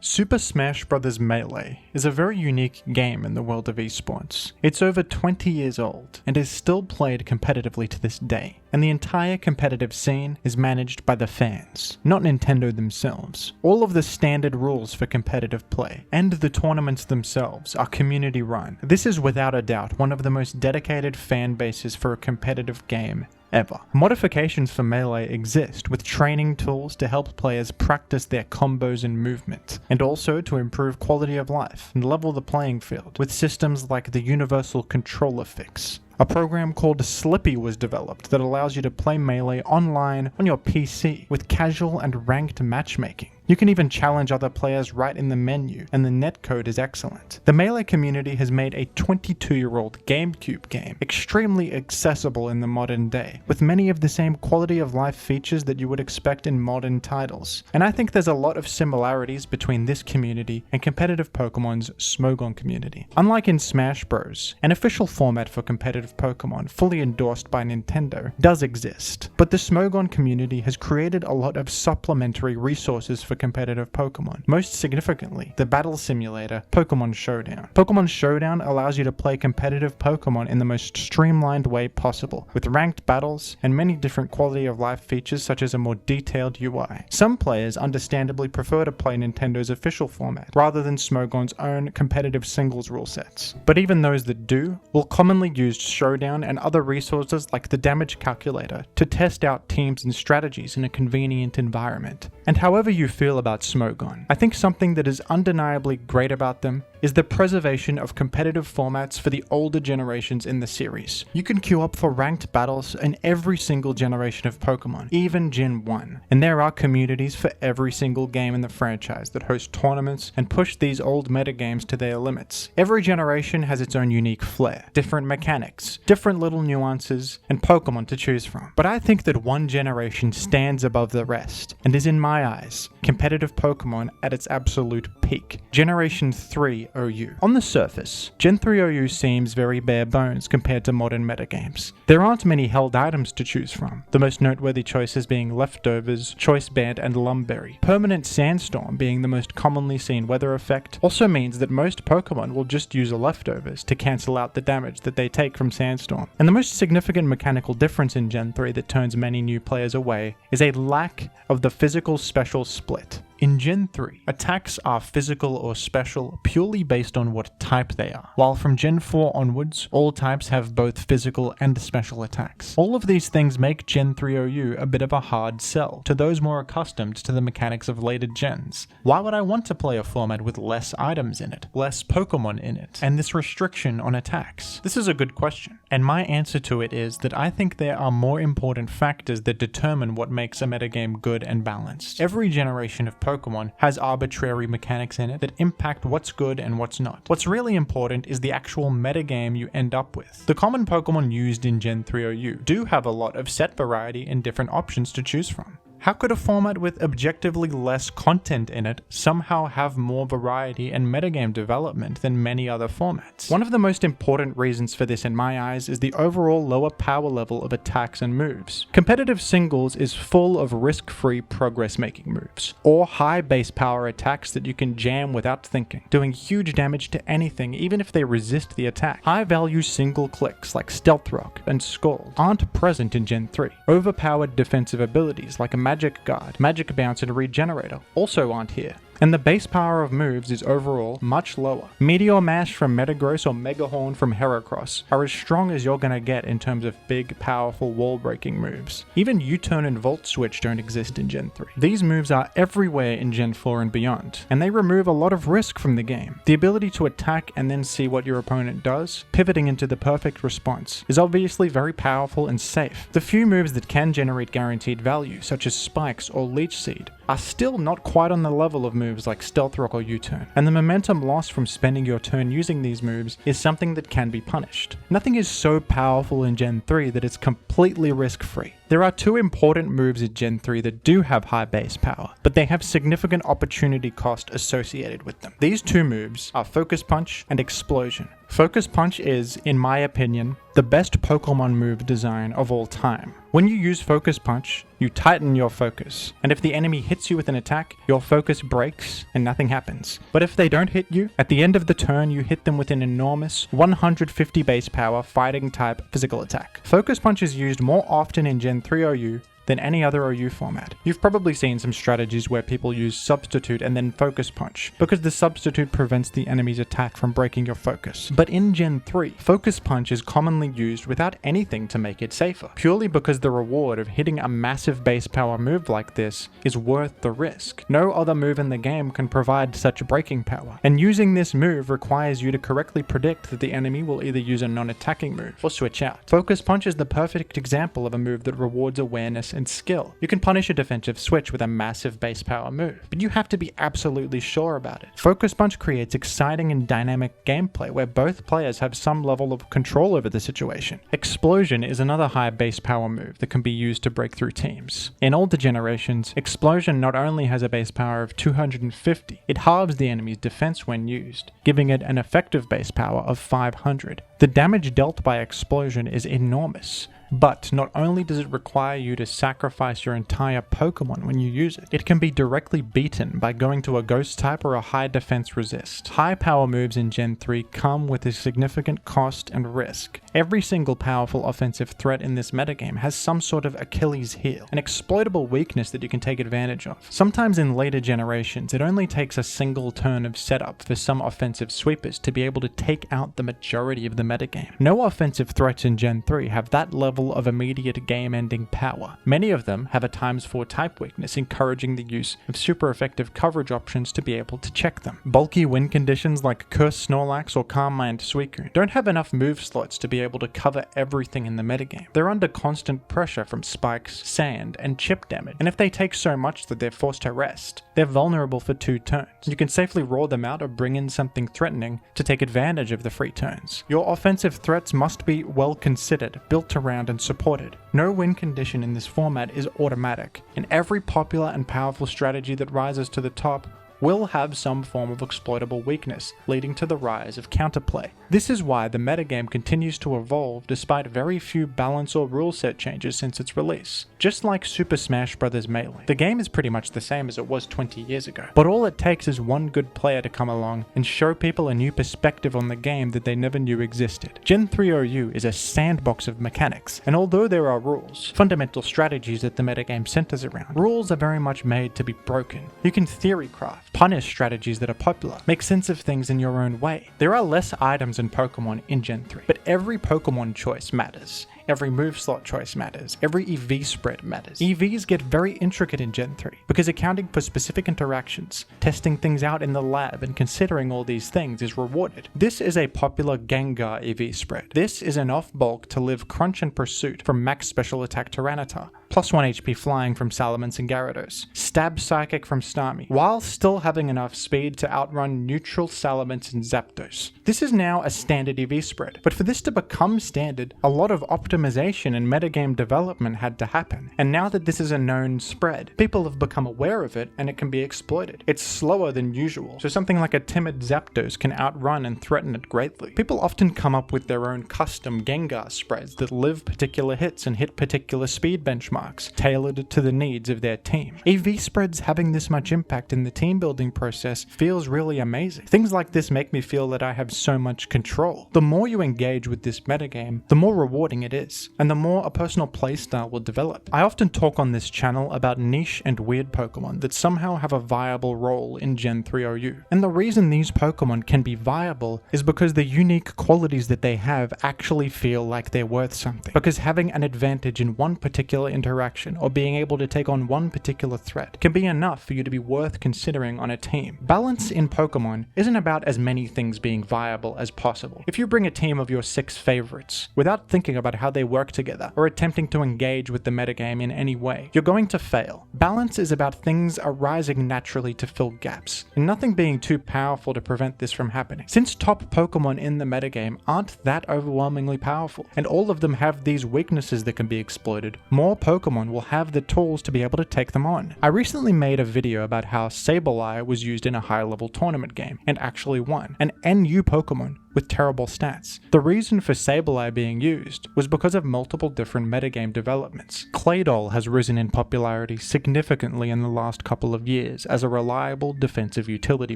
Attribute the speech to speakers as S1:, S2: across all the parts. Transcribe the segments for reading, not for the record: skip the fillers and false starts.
S1: Super Smash Bros. Melee is a very unique game in the world of esports. It's over 20 years old and is still played competitively to this day, and the entire competitive scene is managed by the fans, not Nintendo themselves. All of the standard rules for competitive play and the tournaments themselves are community run. This is without a doubt one of the most dedicated fan bases for a competitive game ever. Modifications for Melee exist with training tools to help players practice their combos and movement, and also to improve quality of life and level the playing field with systems like the Universal Controller Fix. A program called Slippy was developed that allows you to play Melee online on your PC with casual and ranked matchmaking. You can even challenge other players right in the menu, and the netcode is excellent. The Melee community has made a 22-year-old GameCube game extremely accessible in the modern day, with many of the same quality of life features that you would expect in modern titles. And I think there's a lot of similarities between this community and competitive Pokemon's Smogon community. Unlike in Smash Bros., an official format for competitive Pokemon fully endorsed by Nintendo does exist, but the Smogon community has created a lot of supplementary resources for competitive Pokemon. Most significantly, the battle simulator, Pokemon Showdown. Pokemon Showdown allows you to play competitive Pokemon in the most streamlined way possible, with ranked battles and many different quality of life features such as a more detailed UI. Some players understandably prefer to play Nintendo's official format, rather than Smogon's own competitive singles rule sets. But even those that do, will commonly use Showdown and other resources like the damage calculator to test out teams and strategies in a convenient environment. And however you feel about Smogon, I think something that is undeniably great about them is the preservation of competitive formats for the older generations in the series. You can queue up for ranked battles in every single generation of Pokemon, even Gen 1, and there are communities for every single game in the franchise that host tournaments and push these old metagames to their limits. Every generation has its own unique flair, different mechanics, different little nuances, and Pokemon to choose from. But I think that one generation stands above the rest, and is in my eyes, competitive Pokemon at its absolute peak. Generation 3 OU. On the surface, Gen 3 OU seems very bare bones compared to modern metagames. There aren't many held items to choose from, the most noteworthy choices being Leftovers, Choice Band, and Lumberry. Permanent Sandstorm being the most commonly seen weather effect also means that most Pokemon will just use Leftovers to cancel out the damage that they take from Sandstorm. And the most significant mechanical difference in Gen 3 that turns many new players away is a lack of the physical special split. In Gen 3, attacks are physical or special purely based on what type they are, while from Gen 4 onwards, all types have both physical and special attacks. All of these things make Gen 3 OU a bit of a hard sell to those more accustomed to the mechanics of later gens. Why would I want to play a format with less items in it, less Pokemon in it, and this restriction on attacks? This is a good question, and my answer to it is that I think there are more important factors that determine what makes a metagame good and balanced. Every generation of Pokemon has arbitrary mechanics in it that impact what's good and what's not. What's really important is the actual metagame you end up with. The common Pokemon used in Gen 3 OU do have a lot of set variety and different options to choose from. How could a format with objectively less content in it somehow have more variety and metagame development than many other formats? One of the most important reasons for this in my eyes is the overall lower power level of attacks and moves. Competitive singles is full of risk-free progress-making moves, or high base power attacks that you can jam without thinking, doing huge damage to anything even if they resist the attack. High-value single clicks like Stealth Rock and Scald aren't present in Gen 3. Overpowered defensive abilities like a Magic Guard, Magic Bounce, and Regenerator also aren't here. And the base power of moves is overall much lower. Meteor Mash from Metagross or Mega Horn from Heracross are as strong as you're gonna get in terms of big, powerful wall-breaking moves. Even U-Turn and Volt Switch don't exist in Gen 3. These moves are everywhere in Gen 4 and beyond, and they remove a lot of risk from the game. The ability to attack and then see what your opponent does, pivoting into the perfect response, is obviously very powerful and safe. The few moves that can generate guaranteed value, such as Spikes or Leech Seed, are still not quite on the level of moves like Stealth Rock or U-Turn, and the momentum lost from spending your turn using these moves is something that can be punished. Nothing is so powerful in Gen 3 that it's completely risk-free. There are two important moves in Gen 3 that do have high base power, but they have significant opportunity cost associated with them. These two moves are Focus Punch and Explosion. Focus Punch is, in my opinion, the best Pokemon move design of all time. When you use Focus Punch, you tighten your focus, and if the enemy hits you with an attack, your focus breaks and nothing happens. But if they don't hit you, at the end of the turn you hit them with an enormous 150 base power fighting type physical attack. Focus Punch is used more often in Gen 3 OU than any other OU format. You've probably seen some strategies where people use Substitute and then Focus Punch, because the Substitute prevents the enemy's attack from breaking your focus. But in Gen 3, Focus Punch is commonly used without anything to make it safer, purely because the reward of hitting a massive base power move like this is worth the risk. No other move in the game can provide such breaking power, and using this move requires you to correctly predict that the enemy will either use a non-attacking move or switch out. Focus Punch is the perfect example of a move that rewards awareness and skill. You can punish a defensive switch with a massive base power move, but you have to be absolutely sure about it. Focus Punch creates exciting and dynamic gameplay where both players have some level of control over the situation. Explosion is another high base power move that can be used to break through teams. In older generations, Explosion not only has a base power of 250, it halves the enemy's defense when used, giving it an effective base power of 500. The damage dealt by Explosion is enormous. But not only does it require you to sacrifice your entire Pokemon when you use it, it can be directly beaten by going to a Ghost type or a high defense resist. High power moves in Gen 3 come with a significant cost and risk. Every single powerful offensive threat in this metagame has some sort of Achilles heel, an exploitable weakness that you can take advantage of. Sometimes in later generations, it only takes a single turn of setup for some offensive sweepers to be able to take out the majority of the metagame. No offensive threats in Gen 3 have that level of immediate game-ending power. Many of them have a ×4 type weakness, encouraging the use of super effective coverage options to be able to check them. Bulky win conditions like Curse Snorlax or Calm Mind Suicune don't have enough move slots to be able to cover everything in the metagame. They're under constant pressure from spikes, sand, and chip damage, and if they take so much that they're forced to rest, they're vulnerable for 2 turns. You can safely roar them out or bring in something threatening to take advantage of the free turns. Your offensive threats must be well considered, built around, and supported. No win condition in this format is automatic, and every popular and powerful strategy that rises to the top will have some form of exploitable weakness, leading to the rise of Counterplay. This is why the metagame continues to evolve despite very few balance or rule set changes since its release. Just like Super Smash Bros. Melee, the game is pretty much the same as it was 20 years ago, but all it takes is one good player to come along and show people a new perspective on the game that they never knew existed. Gen 3 OU is a sandbox of mechanics, and although there are rules, fundamental strategies that the metagame centers around, rules are very much made to be broken. You can theory craft, punish strategies that are popular, make sense of things in your own way. There are less items in Pokemon in Gen 3, but every Pokemon choice matters. Every move slot choice matters. Every EV spread matters. EVs get very intricate in Gen 3, because accounting for specific interactions, testing things out in the lab, and considering all these things is rewarded. This is a popular Gengar EV spread. This is an off-bulk to live Crunch and Pursuit from Max Special Attack Tyranitar, +1 HP Flying from Salamence and Gyarados, Stab Psychic from Starmie, while still having enough speed to outrun neutral Salamence and Zapdos. This is now a standard EV spread, but for this to become standard, a lot of optimization and metagame development had to happen, and now that this is a known spread, people have become aware of it and it can be exploited. It's slower than usual, so something like a timid Zapdos can outrun and threaten it greatly. People often come up with their own custom Gengar spreads that live particular hits and hit particular speed benchmarks, tailored to the needs of their team. EV spreads having this much impact in the team building process feels really amazing. Things like this make me feel that I have so much control. The more you engage with this metagame, the more rewarding it is, and the more a personal playstyle will develop. I often talk on this channel about niche and weird Pokemon that somehow have a viable role in Gen 3 OU, and the reason these Pokemon can be viable is because the unique qualities that they have actually feel like they're worth something, because having an advantage in one particular interaction or being able to take on one particular threat can be enough for you to be worth considering on a team. Balance in Pokemon isn't about as many things being viable as possible. If you bring a team of your 6 favorites without thinking about how they work together or attempting to engage with the metagame in any way, you're going to fail. Balance is about things arising naturally to fill gaps, and nothing being too powerful to prevent this from happening. Since top Pokemon in the metagame aren't that overwhelmingly powerful, and all of them have these weaknesses that can be exploited, more Pokemon Pokemon will have the tools to be able to take them on. I recently made a video about how Sableye was used in a high-level tournament game and actually won, an NU Pokemon with terrible stats. The reason for Sableye being used was because of multiple different metagame developments. Claydol has risen in popularity significantly in the last couple of years as a reliable defensive utility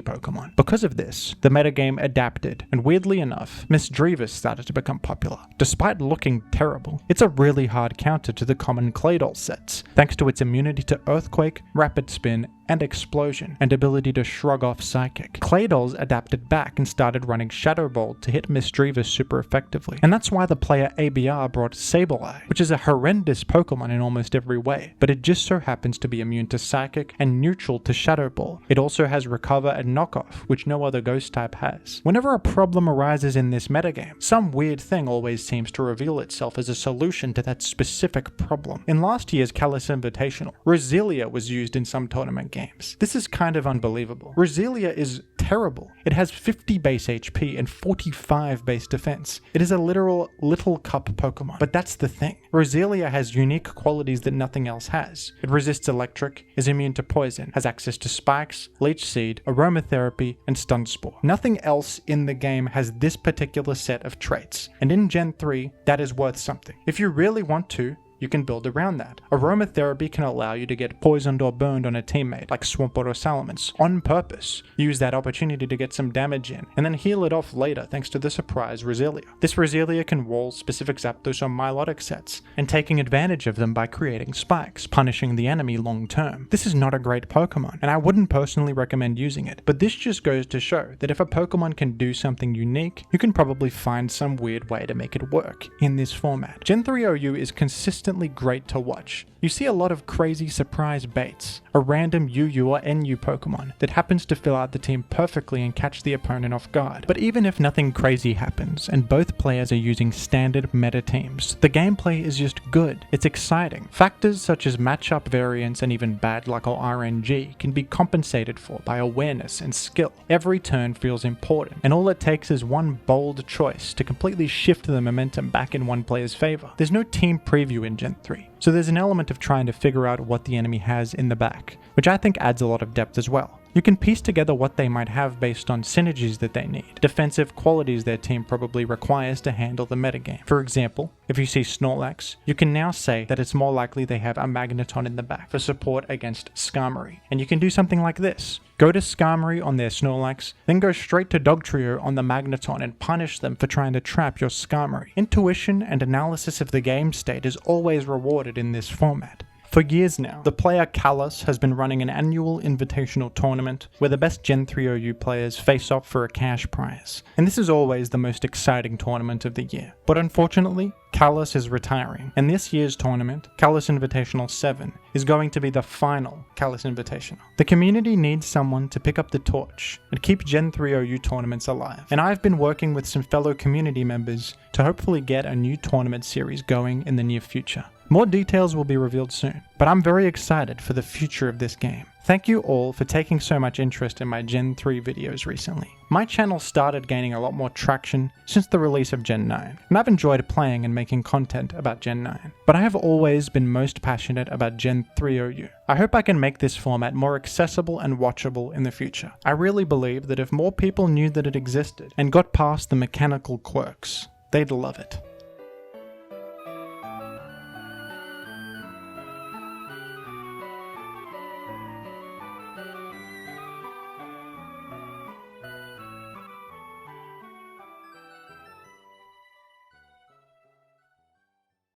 S1: Pokemon. Because of this, the metagame adapted, and weirdly enough, Misdreavus started to become popular. Despite looking terrible, it's a really hard counter to the common Claydol sets, thanks to its immunity to Earthquake, Rapid Spin, and Explosion, and ability to shrug off Psychic. Claydols adapted back and started running Shadow Ball to hit Misdreavus super effectively, and that's why the player ABR brought Sableye, which is a horrendous Pokemon in almost every way, but it just so happens to be immune to Psychic and neutral to Shadow Ball. It also has Recover and Knockoff, which no other Ghost type has. Whenever a problem arises in this metagame, some weird thing always seems to reveal itself as a solution to that specific problem. In last year's Callous Invitational, Roselia was used in some tournament games. This is kind of unbelievable. Roselia is terrible. It has 50 base HP and 45 base defense. It is a literal little cup Pokemon. But that's the thing. Roselia has unique qualities that nothing else has. It resists electric, is immune to poison, has access to spikes, leech seed, aromatherapy, and stun spore. Nothing else in the game has this particular set of traits. And in Gen 3, that is worth something. If you really want to, you can build around that. Aromatherapy can allow you to get poisoned or burned on a teammate, like Swampert or Salamence, on purpose. Use that opportunity to get some damage in, and then heal it off later thanks to the surprise Roselia. This Roselia can wall specific Zapdos or Milotic sets, and taking advantage of them by creating spikes, punishing the enemy long term. This is not a great Pokemon, and I wouldn't personally recommend using it, but this just goes to show that if a Pokemon can do something unique, you can probably find some weird way to make it work in this format. Gen 3 OU is consistently great to watch. You see a lot of crazy surprise baits, a random UU or NU Pokemon that happens to fill out the team perfectly and catch the opponent off guard. But even if nothing crazy happens and both players are using standard meta teams, the gameplay is just good. It's exciting. Factors such as matchup variance and even bad luck or RNG can be compensated for by awareness and skill. Every turn feels important, and all it takes is one bold choice to completely shift the momentum back in one player's favor. There's no team preview in Gen 3, so there's an element of trying to figure out what the enemy has in the back, which I think adds a lot of depth as well. You can piece together what they might have based on synergies that they need, defensive qualities their team probably requires to handle the metagame. For example, if you see Snorlax, you can now say that it's more likely they have a Magneton in the back for support against Skarmory, and you can do something like this. Go to Skarmory on their Snorlax, then go straight to Dogtrio on the Magneton and punish them for trying to trap your Skarmory. Intuition and analysis of the game state is always rewarded in this format. For years now, the player Callous has been running an annual invitational tournament where the best Gen 3 OU players face off for a cash prize, and this is always the most exciting tournament of the year. But unfortunately, Callous is retiring, and this year's tournament, Callous Invitational 7, is going to be the final Callous Invitational. The community needs someone to pick up the torch and keep Gen 3 OU tournaments alive, and I've been working with some fellow community members to hopefully get a new tournament series going in the near future. More details will be revealed soon, but I'm very excited for the future of this game. Thank you all for taking so much interest in my Gen 3 videos recently. My channel started gaining a lot more traction since the release of Gen 9, and I've enjoyed playing and making content about Gen 9. But I have always been most passionate about Gen 3 OU. I hope I can make this format more accessible and watchable in the future. I really believe that if more people knew that it existed and got past the mechanical quirks, they'd love it.